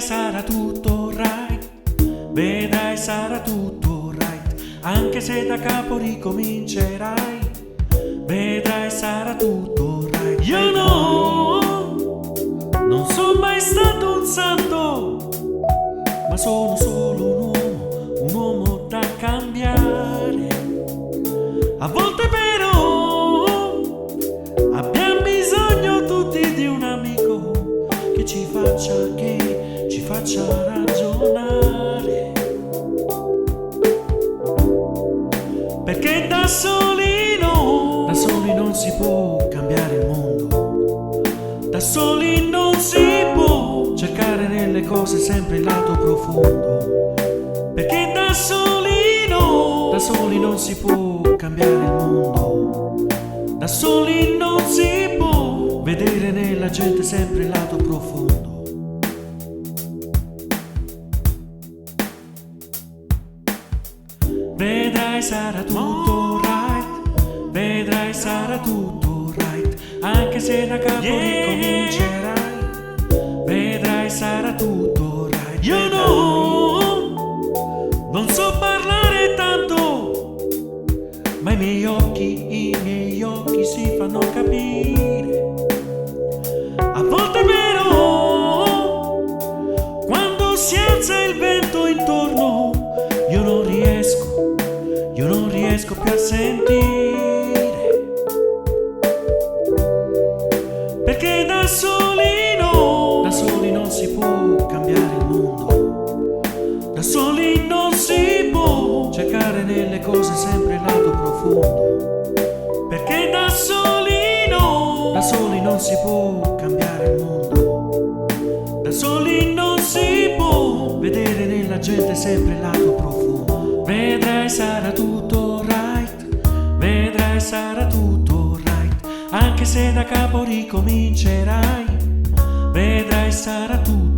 sarà tutto right, vedrai sarà tutto right, anche se da capo ricomincerai, vedrai sarà tutto right. Io non sono mai stato un santo, ma sono solo un uomo da cambiare. A volte però abbiamo bisogno tutti di un amico che ci faccia ragionare, perché da soli non si può cambiare il mondo, da soli non si può cercare nelle cose sempre il lato profondo, perché da soli non si può cambiare il mondo, da soli non si può vedere nella gente sempre il lato profondo. Vedrai sarà tutto right, vedrai sarà tutto right, anche se da capo ricomincerai, vedrai sarà tutto right. Io non so parlare tanto, ma i miei occhi si fanno capire. A volte però, quando si alza il vento intorno, io non riesco più a sentire, perché da soli non si può cambiare il mondo, da soli non si può cercare nelle cose sempre il lato profondo, perché da soli non si può cambiare il mondo, da soli non si può vedere nella gente sempre il lato profondo. Vedrai sarà tutto right, vedrai sarà tutto right, anche se da capo ricomincerai, vedrai sarà tutto